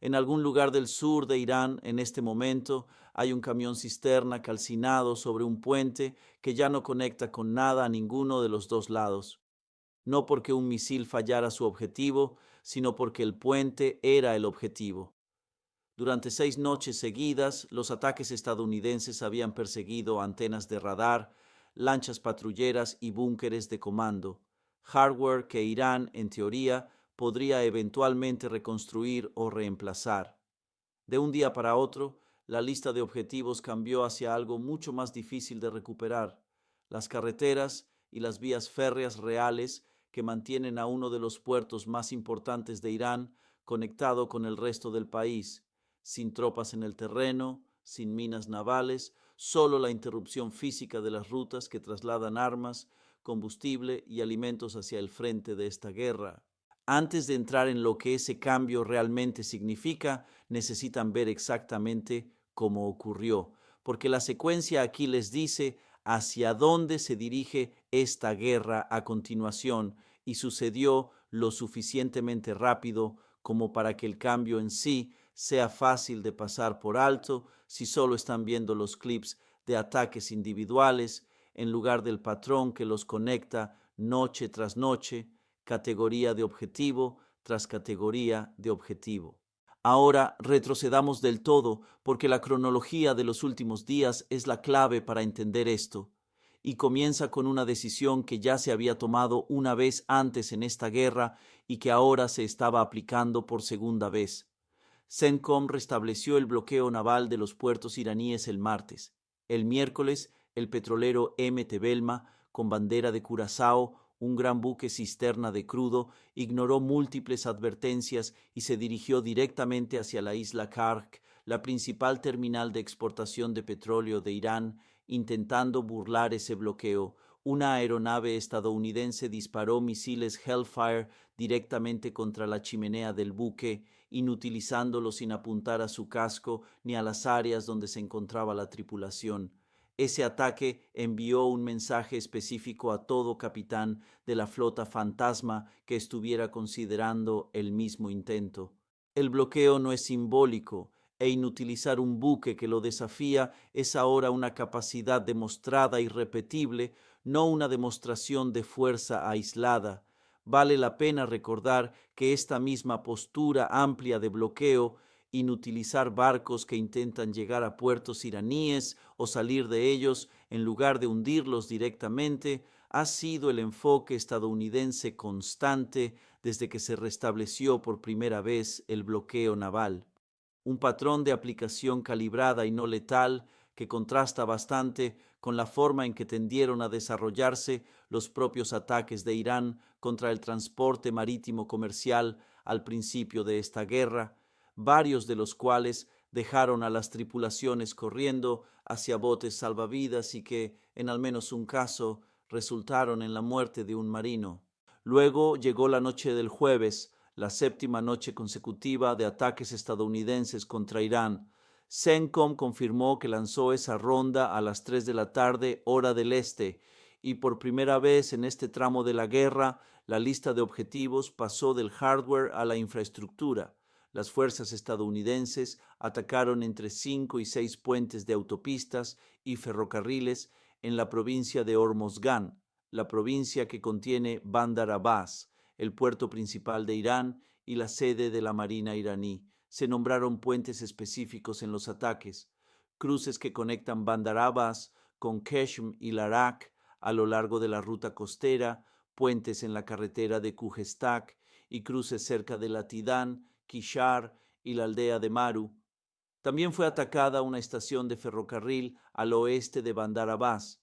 En algún lugar del sur de Irán, en este momento, hay un camión cisterna calcinado sobre un puente que ya no conecta con nada a ninguno de los dos lados. No porque un misil fallara su objetivo, sino porque el puente era el objetivo. Durante 6 noches seguidas, los ataques estadounidenses habían perseguido antenas de radar, lanchas patrulleras y búnkeres de comando, hardware que Irán, en teoría, podría eventualmente reconstruir o reemplazar. De un día para otro, la lista de objetivos cambió hacia algo mucho más difícil de recuperar: las carreteras y las vías férreas reales que mantienen a uno de los puertos más importantes de Irán conectado con el resto del país, sin tropas en el terreno, sin minas navales, solo la interrupción física de las rutas que trasladan armas, combustible y alimentos hacia el frente de esta guerra. Antes de entrar en lo que ese cambio realmente significa, necesitan ver exactamente cómo ocurrió, porque la secuencia aquí les dice hacia dónde se dirige esta guerra a continuación, y sucedió lo suficientemente rápido como para que el cambio en sí sea fácil de pasar por alto si solo están viendo los clips de ataques individuales en lugar del patrón que los conecta noche tras noche, categoría de objetivo tras categoría de objetivo. Ahora retrocedamos del todo, porque la cronología de los últimos días es la clave para entender esto, y comienza con una decisión que ya se había tomado una vez antes en esta guerra y que ahora se estaba aplicando por segunda vez. CENTCOM restableció el bloqueo naval de los puertos iraníes el martes. El miércoles, el petrolero MT Belma, con bandera de Curazao, un gran buque cisterna de crudo, ignoró múltiples advertencias y se dirigió directamente hacia la isla Kark, la principal terminal de exportación de petróleo de Irán, intentando burlar ese bloqueo. Una aeronave estadounidense disparó misiles Hellfire directamente contra la chimenea del buque, inutilizándolo sin apuntar a su casco ni a las áreas donde se encontraba la tripulación. Ese ataque envió un mensaje específico a todo capitán de la flota fantasma que estuviera considerando el mismo intento. El bloqueo no es simbólico, e inutilizar un buque que lo desafía es ahora una capacidad demostrada y repetible, no una demostración de fuerza aislada. Vale la pena recordar que esta misma postura amplia de bloqueo, inutilizar barcos que intentan llegar a puertos iraníes o salir de ellos en lugar de hundirlos directamente, ha sido el enfoque estadounidense constante desde que se restableció por primera vez el bloqueo naval. Un patrón de aplicación calibrada y no letal que contrasta bastante con la forma en que tendieron a desarrollarse los propios ataques de Irán contra el transporte marítimo comercial al principio de esta guerra, varios de los cuales dejaron a las tripulaciones corriendo hacia botes salvavidas y que, en al menos un caso, resultaron en la muerte de un marino. Luego llegó la noche del jueves, la séptima noche consecutiva de ataques estadounidenses contra Irán. CENTCOM confirmó que lanzó esa ronda a las 3 de la tarde, hora del este, y por primera vez en este tramo de la guerra, la lista de objetivos pasó del hardware a la infraestructura. Las fuerzas estadounidenses atacaron entre 5 y 6 puentes de autopistas y ferrocarriles en la provincia de Hormozgán, la provincia que contiene Bandar Abbas, el puerto principal de Irán y la sede de la Marina iraní. Se nombraron puentes específicos en los ataques: cruces que conectan Bandar Abbas con Qeshm y Larak a lo largo de la ruta costera, puentes en la carretera de Kujestak y cruces cerca de Latidán, Kishar y la aldea de Maru. También fue atacada una estación de ferrocarril al oeste de Bandar Abbas.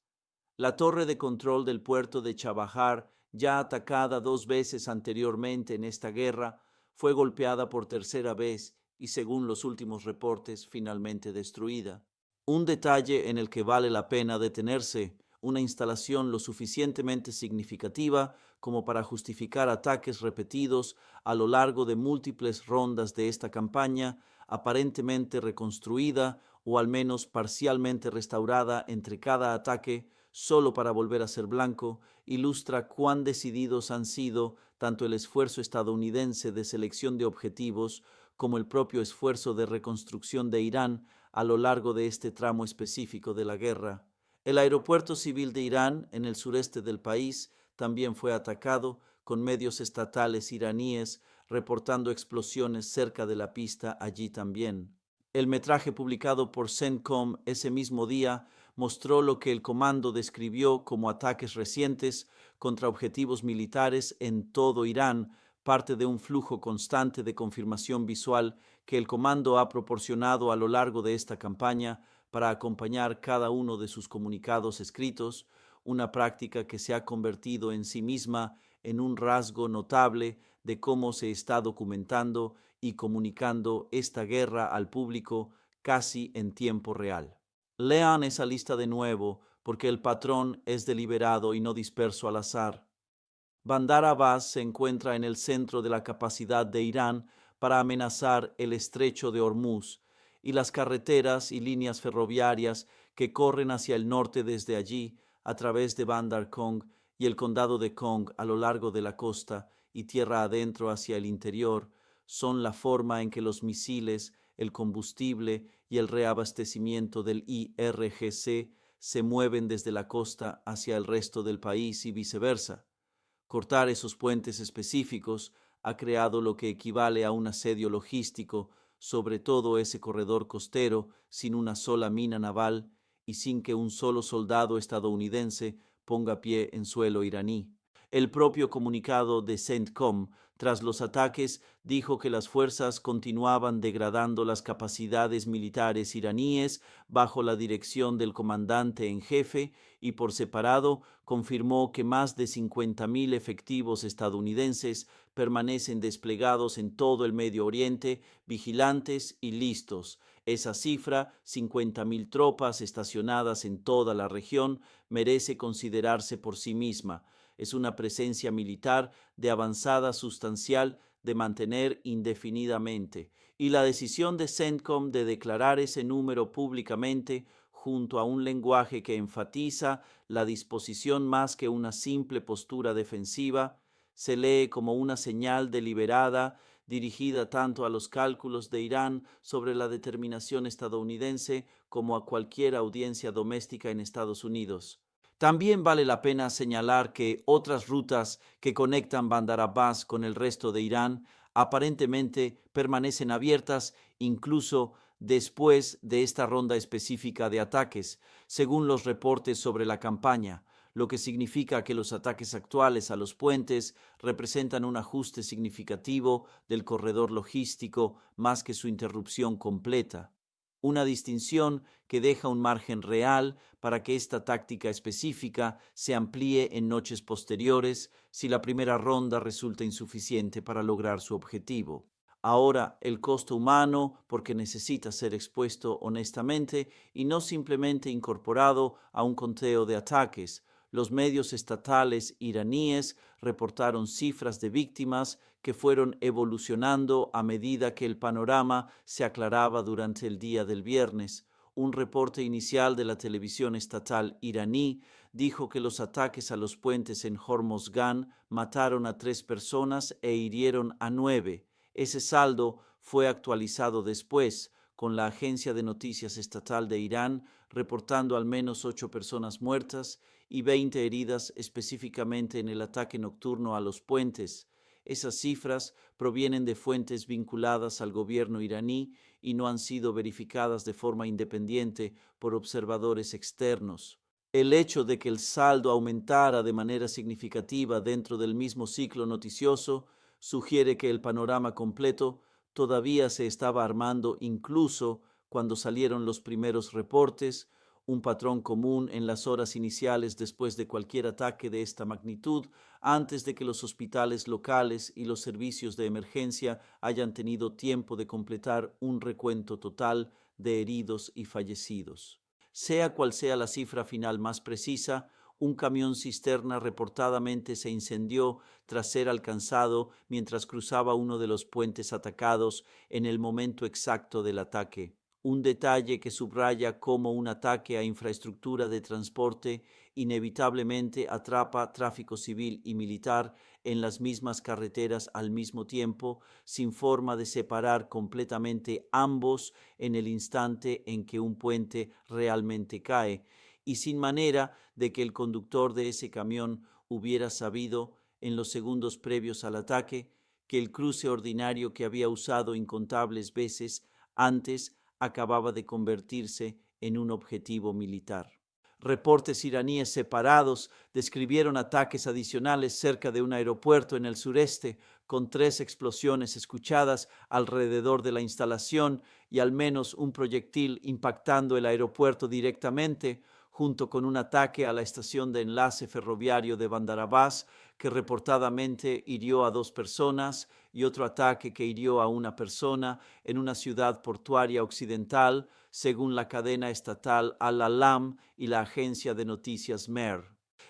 La torre de control del puerto de Chabahar, ya atacada 2 veces anteriormente en esta guerra, fue golpeada por tercera vez y, según los últimos reportes, finalmente destruida. Un detalle en el que vale la pena detenerse: una instalación lo suficientemente significativa como para justificar ataques repetidos a lo largo de múltiples rondas de esta campaña, aparentemente reconstruida o al menos parcialmente restaurada entre cada ataque, solo para volver a ser blanco, ilustra cuán decididos han sido tanto el esfuerzo estadounidense de selección de objetivos como el propio esfuerzo de reconstrucción de Irán a lo largo de este tramo específico de la guerra. El aeropuerto civil de Irán, en el sureste del país, también fue atacado, con medios estatales iraníes reportando explosiones cerca de la pista allí también. El metraje publicado por CENTCOM ese mismo día mostró lo que el comando describió como ataques recientes contra objetivos militares en todo Irán, parte de un flujo constante de confirmación visual que el comando ha proporcionado a lo largo de esta campaña para acompañar cada uno de sus comunicados escritos, una práctica que se ha convertido en sí misma en un rasgo notable de cómo se está documentando y comunicando esta guerra al público casi en tiempo real. Lean esa lista de nuevo, porque el patrón es deliberado y no disperso al azar. Bandar Abbas se encuentra en el centro de la capacidad de Irán para amenazar el estrecho de Hormuz y las carreteras y líneas ferroviarias que corren hacia el norte desde allí a través de Bandar Kong y el condado de Kong a lo largo de la costa y tierra adentro hacia el interior son la forma en que los misiles, el combustible y el reabastecimiento del IRGC se mueven desde la costa hacia el resto del país y viceversa. Cortar esos puentes específicos ha creado lo que equivale a un asedio logístico sobre todo ese corredor costero sin una sola mina naval y sin que un solo soldado estadounidense ponga pie en suelo iraní. El propio comunicado de CENTCOM tras los ataques dijo que las fuerzas continuaban degradando las capacidades militares iraníes bajo la dirección del comandante en jefe y por separado confirmó que más de 50.000 efectivos estadounidenses permanecen desplegados en todo el Medio Oriente, vigilantes y listos. Esa cifra, 50.000 tropas estacionadas en toda la región, merece considerarse por sí misma. Es una presencia militar de avanzada sustancial de mantener indefinidamente, y la decisión de CENTCOM de declarar ese número públicamente junto a un lenguaje que enfatiza la disposición más que una simple postura defensiva, se lee como una señal deliberada dirigida tanto a los cálculos de Irán sobre la determinación estadounidense como a cualquier audiencia doméstica en Estados Unidos. También vale la pena señalar que otras rutas que conectan Bandar Abbas con el resto de Irán aparentemente permanecen abiertas incluso después de esta ronda específica de ataques, según los reportes sobre la campaña, lo que significa que los ataques actuales a los puentes representan un ajuste significativo del corredor logístico más que su interrupción completa. Una distinción que deja un margen real para que esta táctica específica se amplíe en noches posteriores si la primera ronda resulta insuficiente para lograr su objetivo. Ahora, el costo humano, porque necesita ser expuesto honestamente y no simplemente incorporado a un conteo de ataques. Los medios estatales iraníes reportaron cifras de víctimas que fueron evolucionando a medida que el panorama se aclaraba durante el día del viernes. Un reporte inicial de la televisión estatal iraní dijo que los ataques a los puentes en Hormozgan mataron a 3 personas e hirieron a 9. Ese saldo fue actualizado después, con la agencia de noticias estatal de Irán reportando al menos 8 personas muertas y 20 heridas específicamente en el ataque nocturno a los puentes. Esas cifras provienen de fuentes vinculadas al gobierno iraní y no han sido verificadas de forma independiente por observadores externos. El hecho de que el saldo aumentara de manera significativa dentro del mismo ciclo noticioso sugiere que el panorama completo todavía se estaba armando incluso cuando salieron los primeros reportes, un patrón común en las horas iniciales después de cualquier ataque de esta magnitud, antes de que los hospitales locales y los servicios de emergencia hayan tenido tiempo de completar un recuento total de heridos y fallecidos. Sea cual sea la cifra final más precisa, un camión cisterna reportadamente se incendió tras ser alcanzado mientras cruzaba uno de los puentes atacados en el momento exacto del ataque. un detalle que subraya cómo un ataque a infraestructura de transporte inevitablemente atrapa tráfico civil y militar en las mismas carreteras al mismo tiempo, sin forma de separar completamente ambos en el instante en que un puente realmente cae, y sin manera de que el conductor de ese camión hubiera sabido, en los segundos previos al ataque, que el cruce ordinario que había usado incontables veces antes acababa de convertirse en un objetivo militar. Reportes iraníes separados describieron ataques adicionales cerca de un aeropuerto en el sureste, con 3 explosiones escuchadas alrededor de la instalación y al menos un proyectil impactando el aeropuerto directamente, junto con un ataque a la estación de enlace ferroviario de Bandar Abbas, que reportadamente hirió a 2 personas, y otro ataque que hirió a una persona en una ciudad portuaria occidental, según la cadena estatal Al-Alam y la agencia de noticias MER.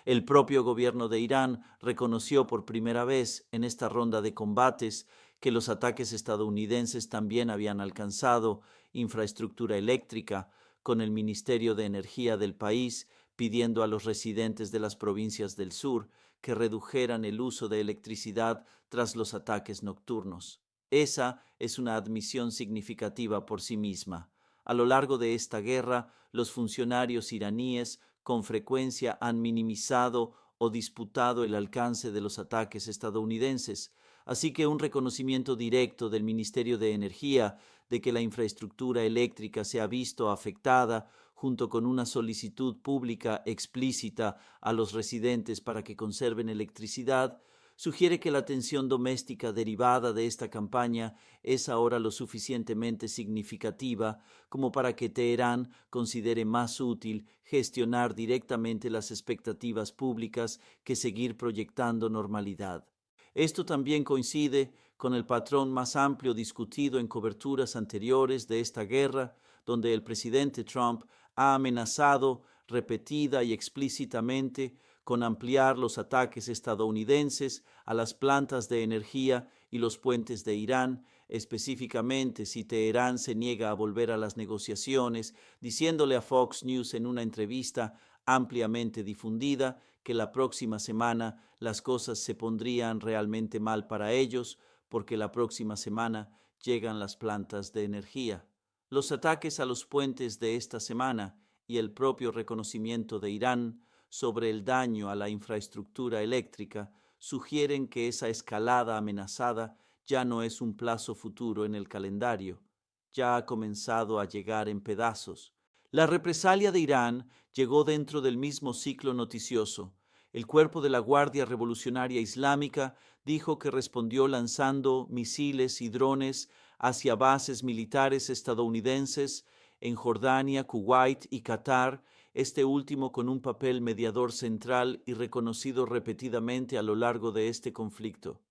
El propio gobierno de Irán reconoció por primera vez en esta ronda de combates que los ataques estadounidenses también habían alcanzado infraestructura eléctrica, con el Ministerio de Energía del país pidiendo a los residentes de las provincias del sur que redujeran el uso de electricidad tras los ataques nocturnos. Esa es una admisión significativa por sí misma. A lo largo de esta guerra, los funcionarios iraníes con frecuencia han minimizado o disputado el alcance de los ataques estadounidenses, así que un reconocimiento directo del Ministerio de Energía de que la infraestructura eléctrica se ha visto afectada, junto con una solicitud pública explícita a los residentes para que conserven electricidad, sugiere que la tensión doméstica derivada de esta campaña es ahora lo suficientemente significativa como para que Teherán considere más útil gestionar directamente las expectativas públicas que seguir proyectando normalidad. Esto también coincide con el patrón más amplio discutido en coberturas anteriores de esta guerra, donde el presidente Trump ha amenazado repetida y explícitamente con ampliar los ataques estadounidenses a las plantas de energía y los puentes de Irán, específicamente si Teherán se niega a volver a las negociaciones, diciéndole a Fox News en una entrevista ampliamente difundida que la próxima semana las cosas se pondrían realmente mal para ellos, porque la próxima semana llegan las plantas de energía. Los ataques a los puentes de esta semana y el propio reconocimiento de Irán sobre el daño a la infraestructura eléctrica sugieren que esa escalada amenazada ya no es un plazo futuro en el calendario, ya ha comenzado a llegar en pedazos. La represalia de Irán llegó dentro del mismo ciclo noticioso. El cuerpo de la Guardia Revolucionaria Islámica dijo que respondió lanzando misiles y drones hacia bases militares estadounidenses en Jordania, Kuwait y Qatar, este último con un papel mediador central y reconocido repetidamente a lo largo de este conflicto.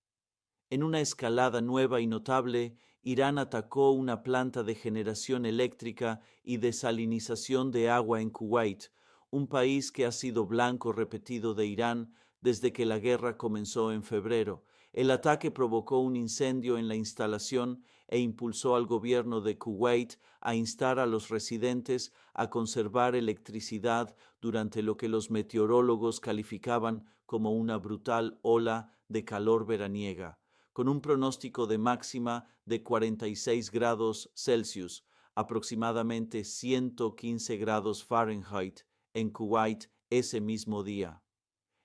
En una escalada nueva y notable, Irán atacó una planta de generación eléctrica y desalinización de agua en Kuwait, un país que ha sido blanco repetido de Irán desde que la guerra comenzó en febrero. El ataque provocó un incendio en la instalación e impulsó al gobierno de Kuwait a instar a los residentes a conservar electricidad durante lo que los meteorólogos calificaban como una brutal ola de calor veraniega, con un pronóstico de máxima de 46 grados Celsius, aproximadamente 115 grados Fahrenheit, en Kuwait ese mismo día.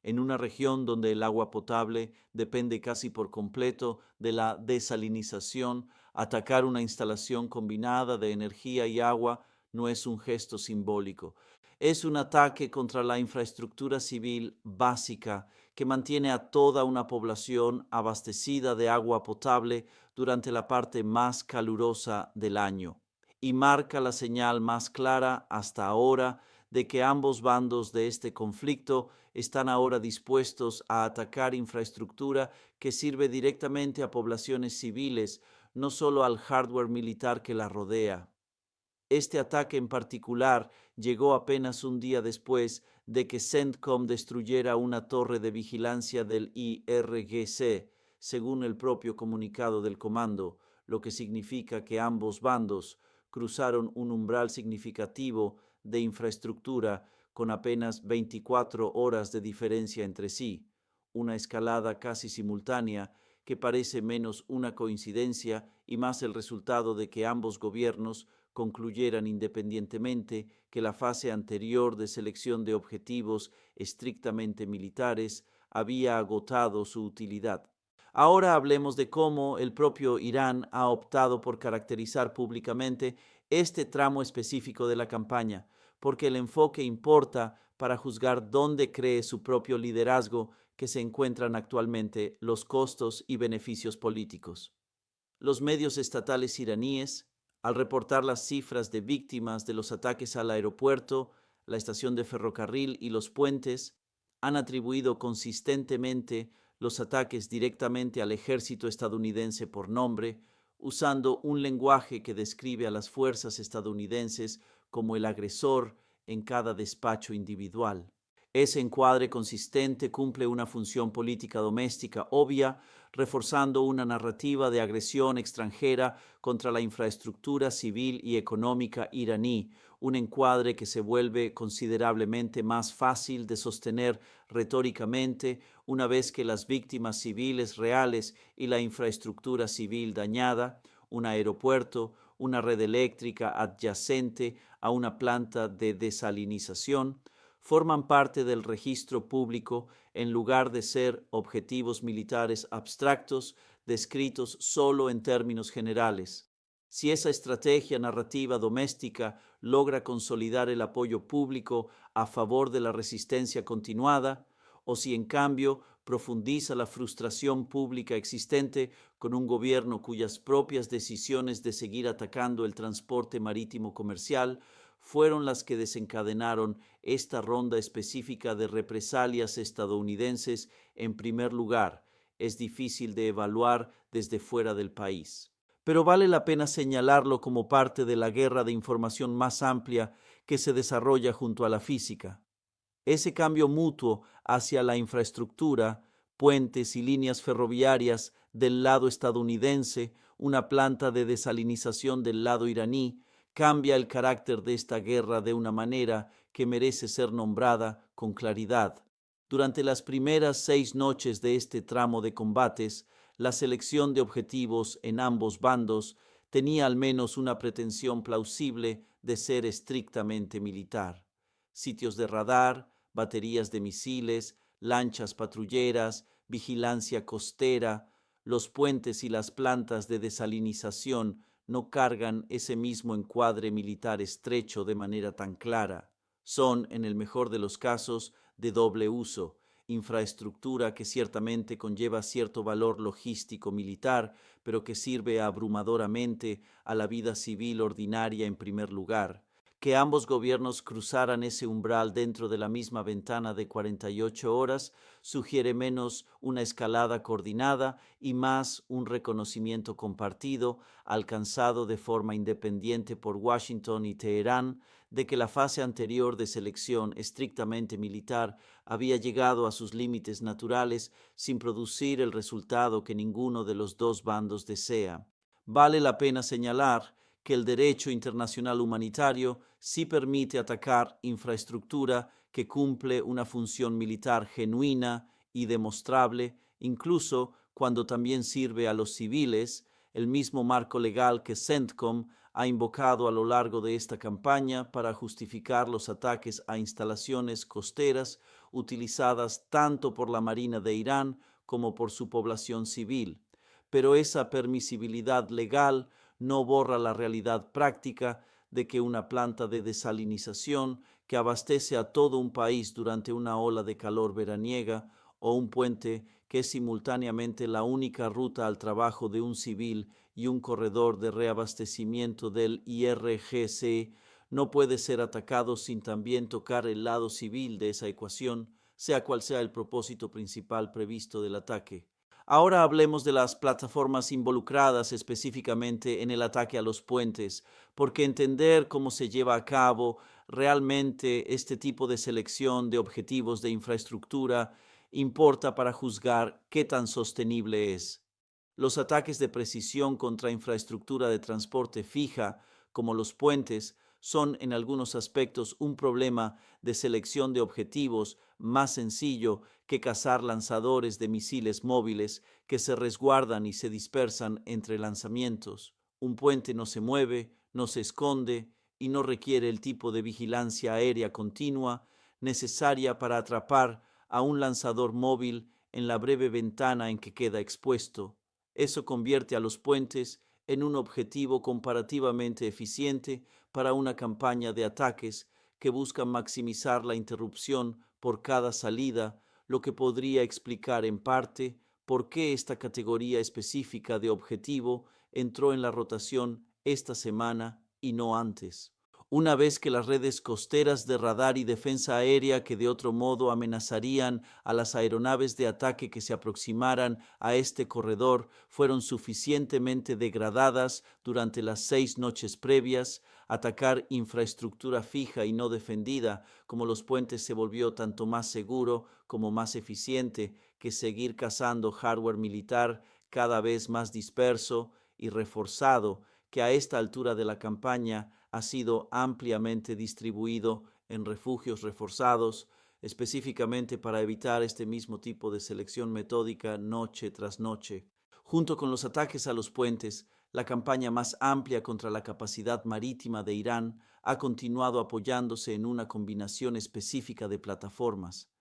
En una región donde el agua potable depende casi por completo de la desalinización, atacar una instalación combinada de energía y agua no es un gesto simbólico. Es un ataque contra la infraestructura civil básica que mantiene a toda una población abastecida de agua potable durante la parte más calurosa del año, y marca la señal más clara hasta ahora de que ambos bandos de este conflicto están ahora dispuestos a atacar infraestructura que sirve directamente a poblaciones civiles, no solo al hardware militar que la rodea. Este ataque en particular llegó apenas un día después de que CENTCOM destruyera una torre de vigilancia del IRGC, según el propio comunicado del comando, lo que significa que ambos bandos, cruzaron un umbral significativo de infraestructura con apenas 24 horas de diferencia entre sí, una escalada casi simultánea que parece menos una coincidencia y más el resultado de que ambos gobiernos concluyeran independientemente que la fase anterior de selección de objetivos estrictamente militares había agotado su utilidad. Ahora hablemos de cómo el propio Irán ha optado por caracterizar públicamente este tramo específico de la campaña, porque el enfoque importa para juzgar dónde cree su propio liderazgo que se encuentran actualmente los costos y beneficios políticos. Los medios estatales iraníes, al reportar las cifras de víctimas de los ataques al aeropuerto, la estación de ferrocarril y los puentes, han atribuido consistentemente los ataques directamente al ejército estadounidense por nombre, usando un lenguaje que describe a las fuerzas estadounidenses como el agresor en cada despacho individual. Ese encuadre consistente cumple una función política doméstica obvia, reforzando una narrativa de agresión extranjera contra la infraestructura civil y económica iraní, un encuadre que se vuelve considerablemente más fácil de sostener retóricamente una vez que las víctimas civiles reales y la infraestructura civil dañada, un aeropuerto, una red eléctrica adyacente a una planta de desalinización, forman parte del registro público en lugar de ser objetivos militares abstractos descritos solo en términos generales. Si esa estrategia narrativa doméstica logra consolidar el apoyo público a favor de la resistencia continuada, o si en cambio profundiza la frustración pública existente con un gobierno cuyas propias decisiones de seguir atacando el transporte marítimo comercial fueron las que desencadenaron esta ronda específica de represalias estadounidenses en primer lugar, es difícil de evaluar desde fuera del país. Pero vale la pena señalarlo como parte de la guerra de información más amplia que se desarrolla junto a la física. Ese cambio mutuo hacia la infraestructura, puentes y líneas ferroviarias del lado estadounidense, una planta de desalinización del lado iraní, cambia el carácter de esta guerra de una manera que merece ser nombrada con claridad. Durante las primeras 6 noches de este tramo de combates, la selección de objetivos en ambos bandos tenía al menos una pretensión plausible de ser estrictamente militar. Sitios de radar, baterías de misiles, lanchas patrulleras, vigilancia costera, los puentes y las plantas de desalinización no cargan ese mismo encuadre militar estrecho de manera tan clara. Son, en el mejor de los casos, de doble uso, infraestructura que ciertamente conlleva cierto valor logístico militar, pero que sirve abrumadoramente a la vida civil ordinaria en primer lugar. Que ambos gobiernos cruzaran ese umbral dentro de la misma ventana de 48 horas sugiere menos una escalada coordinada y más un reconocimiento compartido, alcanzado de forma independiente por Washington y Teherán, de que la fase anterior de selección estrictamente militar había llegado a sus límites naturales sin producir el resultado que ninguno de los dos bandos desea. Vale la pena señalar que el derecho internacional humanitario sí permite atacar infraestructura que cumple una función militar genuina y demostrable, incluso cuando también sirve a los civiles, el mismo marco legal que CENTCOM ha invocado a lo largo de esta campaña para justificar los ataques a instalaciones costeras utilizadas tanto por la Marina de Irán como por su población civil. Pero esa permisibilidad legal no borra la realidad práctica de que una planta de desalinización que abastece a todo un país durante una ola de calor veraniega o un puente que es simultáneamente la única ruta al trabajo de un civil y un corredor de reabastecimiento del IRGC no puede ser atacado sin también tocar el lado civil de esa ecuación, sea cual sea el propósito principal previsto del ataque. Ahora hablemos de las plataformas involucradas específicamente en el ataque a los puentes, porque entender cómo se lleva a cabo realmente este tipo de selección de objetivos de infraestructura importa para juzgar qué tan sostenible es. Los ataques de precisión contra infraestructura de transporte fija, como los puentes, son en algunos aspectos un problema de selección de objetivos más sencillo que cazar lanzadores de misiles móviles que se resguardan y se dispersan entre lanzamientos. Un puente no se mueve, no se esconde y no requiere el tipo de vigilancia aérea continua necesaria para atrapar a un lanzador móvil en la breve ventana en que queda expuesto. Eso convierte a los puentes en un objetivo comparativamente eficiente para una campaña de ataques que busca maximizar la interrupción por cada salida, lo que podría explicar en parte por qué esta categoría específica de objetivo entró en la rotación esta semana y no antes. Una vez que las redes costeras de radar y defensa aérea que de otro modo amenazarían a las aeronaves de ataque que se aproximaran a este corredor fueron suficientemente degradadas durante las 6 noches previas, atacar infraestructura fija y no defendida como los puentes se volvió tanto más seguro como más eficiente que seguir cazando hardware militar cada vez más disperso y reforzado que a esta altura de la campaña ha sido ampliamente distribuido en refugios reforzados, específicamente para evitar este mismo tipo de selección metódica noche tras noche. Junto con los ataques a los puentes, la campaña más amplia contra la capacidad marítima de Irán ha continuado apoyándose en una combinación específica de plataformas.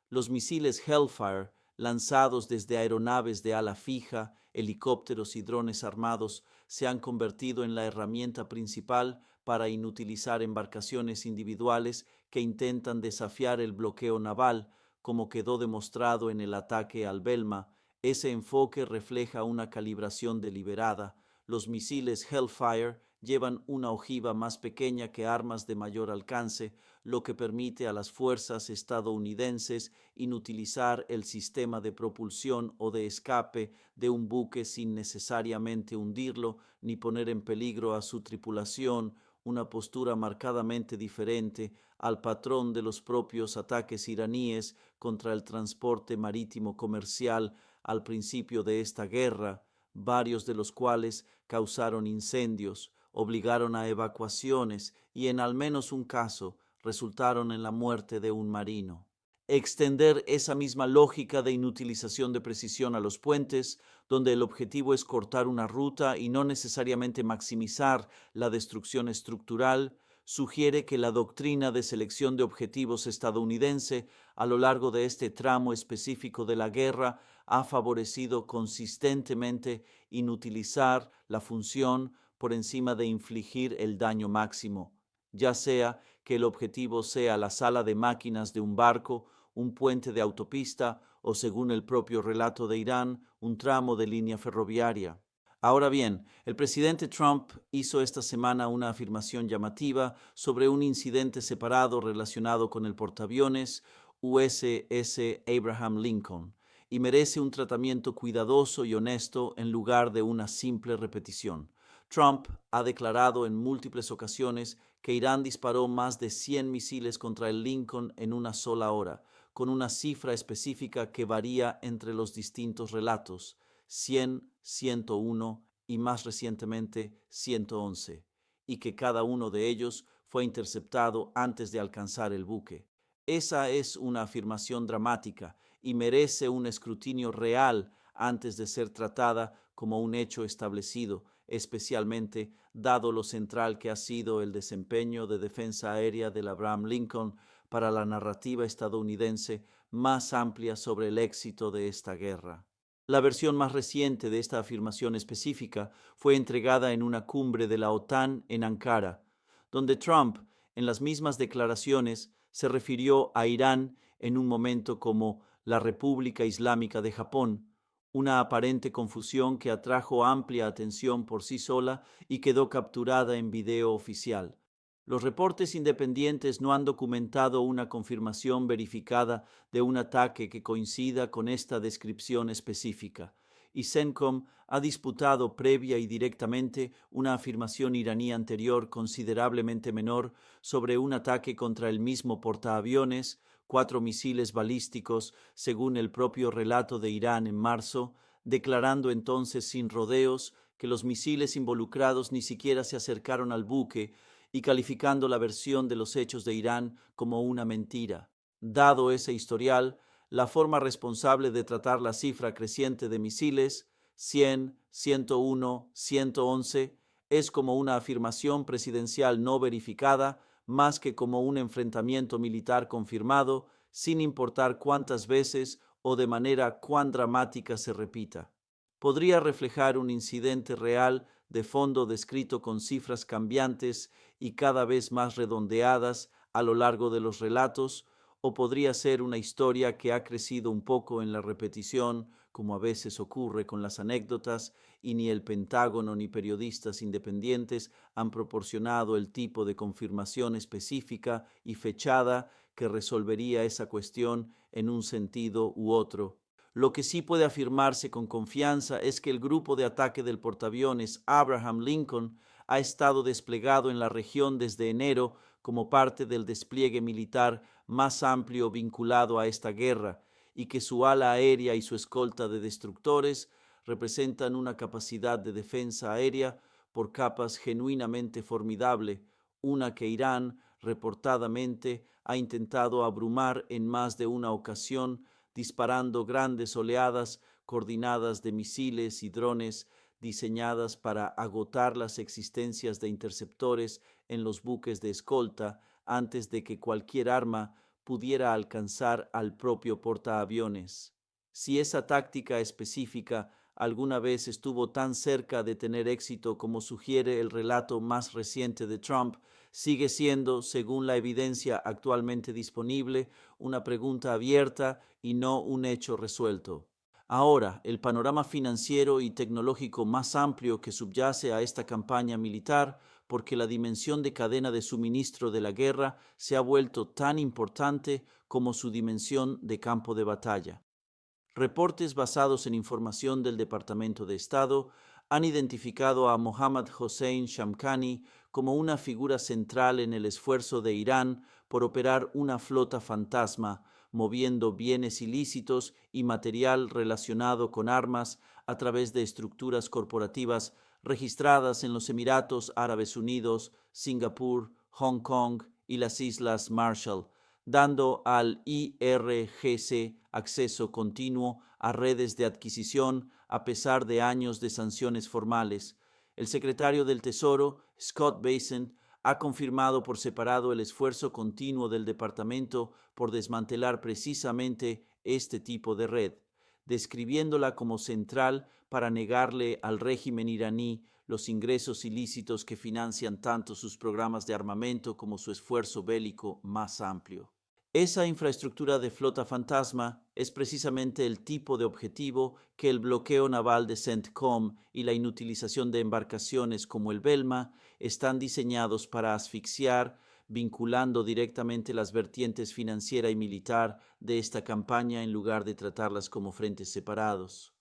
Los misiles Hellfire, lanzados desde aeronaves de ala fija, helicópteros y drones armados, se han convertido en la herramienta principal para inutilizar embarcaciones individuales que intentan desafiar el bloqueo naval, como quedó demostrado en el ataque al Belma. Ese enfoque refleja una calibración deliberada. Los misiles Hellfire llevan una ojiva más pequeña que armas de mayor alcance, lo que permite a las fuerzas estadounidenses inutilizar el sistema de propulsión o de escape de un buque sin necesariamente hundirlo ni poner en peligro a su tripulación, una postura marcadamente diferente al patrón de los propios ataques iraníes contra el transporte marítimo comercial al principio de esta guerra, varios de los cuales causaron incendios, obligaron a evacuaciones y en al menos un caso resultaron en la muerte de un marino. Extender esa misma lógica de inutilización de precisión a los puentes, donde el objetivo es cortar una ruta y no necesariamente maximizar la destrucción estructural, sugiere que la doctrina de selección de objetivos estadounidense a lo largo de este tramo específico de la guerra ha favorecido consistentemente inutilizar la función por encima de infligir el daño máximo, ya sea que el objetivo sea la sala de máquinas de un barco, un puente de autopista o, según el propio relato de Irán, un tramo de línea ferroviaria. Ahora bien, el presidente Trump hizo esta semana una afirmación llamativa sobre un incidente separado relacionado con el portaaviones USS Abraham Lincoln y merece un tratamiento cuidadoso y honesto en lugar de una simple repetición. Trump ha declarado en múltiples ocasiones que Irán disparó más de 100 misiles contra el Lincoln en una sola hora, con una cifra específica que varía entre los distintos relatos, 100, 101 y más recientemente 111, y que cada uno de ellos fue interceptado antes de alcanzar el buque. Esa es una afirmación dramática y merece un escrutinio real antes de ser tratada como un hecho establecido, especialmente dado lo central que ha sido el desempeño de defensa aérea del Abraham Lincoln para la narrativa estadounidense más amplia sobre el éxito de esta guerra. La versión más reciente de esta afirmación específica fue entregada en una cumbre de la OTAN en Ankara, donde Trump, en las mismas declaraciones, se refirió a Irán en un momento como la República Islámica de Japón, una aparente confusión que atrajo amplia atención por sí sola y quedó capturada en video oficial. Los reportes independientes no han documentado una confirmación verificada de un ataque que coincida con esta descripción específica, y CENTCOM ha disputado previa y directamente una afirmación iraní anterior considerablemente menor sobre un ataque contra el mismo portaaviones, 4 misiles balísticos, según el propio relato de Irán en marzo, declarando entonces sin rodeos que los misiles involucrados ni siquiera se acercaron al buque y calificando la versión de los hechos de Irán como una mentira. Dado ese historial, la forma responsable de tratar la cifra creciente de misiles, 100, 101, 111, es como una afirmación presidencial no verificada, más que como un enfrentamiento militar confirmado, sin importar cuántas veces o de manera cuán dramática se repita. Podría reflejar un incidente real de fondo descrito con cifras cambiantes y cada vez más redondeadas a lo largo de los relatos, o podría ser una historia que ha crecido un poco en la repetición, como a veces ocurre con las anécdotas, y ni el Pentágono ni periodistas independientes han proporcionado el tipo de confirmación específica y fechada que resolvería esa cuestión en un sentido u otro. Lo que sí puede afirmarse con confianza es que el grupo de ataque del portaaviones Abraham Lincoln ha estado desplegado en la región desde enero como parte del despliegue militar más amplio vinculado a esta guerra, y que su ala aérea y su escolta de destructores representan una capacidad de defensa aérea por capas genuinamente formidable, una que Irán reportadamente ha intentado abrumar en más de una ocasión, disparando grandes oleadas coordinadas de misiles y drones diseñadas para agotar las existencias de interceptores en los buques de escolta antes de que cualquier arma pudiera alcanzar al propio portaaviones. Si esa táctica específica alguna vez estuvo tan cerca de tener éxito como sugiere el relato más reciente de Trump, sigue siendo, según la evidencia actualmente disponible, una pregunta abierta y no un hecho resuelto. Ahora, el panorama financiero y tecnológico más amplio que subyace a esta campaña militar, porque la dimensión de cadena de suministro de la guerra se ha vuelto tan importante como su dimensión de campo de batalla. Reportes basados en información del Departamento de Estado han identificado a Mohammad Hossein Shamkhani como una figura central en el esfuerzo de Irán por operar una flota fantasma, moviendo bienes ilícitos y material relacionado con armas a través de estructuras corporativas registradas en los Emiratos Árabes Unidos, Singapur, Hong Kong y las Islas Marshall, dando al IRGC acceso continuo a redes de adquisición a pesar de años de sanciones formales. El secretario del Tesoro, Scott Bessent, ha confirmado por separado el esfuerzo continuo del departamento por desmantelar precisamente este tipo de red, describiéndola como central para negarle al régimen iraní los ingresos ilícitos que financian tanto sus programas de armamento como su esfuerzo bélico más amplio. Esa infraestructura de flota fantasma es precisamente el tipo de objetivo que el bloqueo naval de CENTCOM y la inutilización de embarcaciones como el Belma están diseñados para asfixiar, vinculando directamente las vertientes financiera y militar de esta campaña en lugar de tratarlas como frentes separados.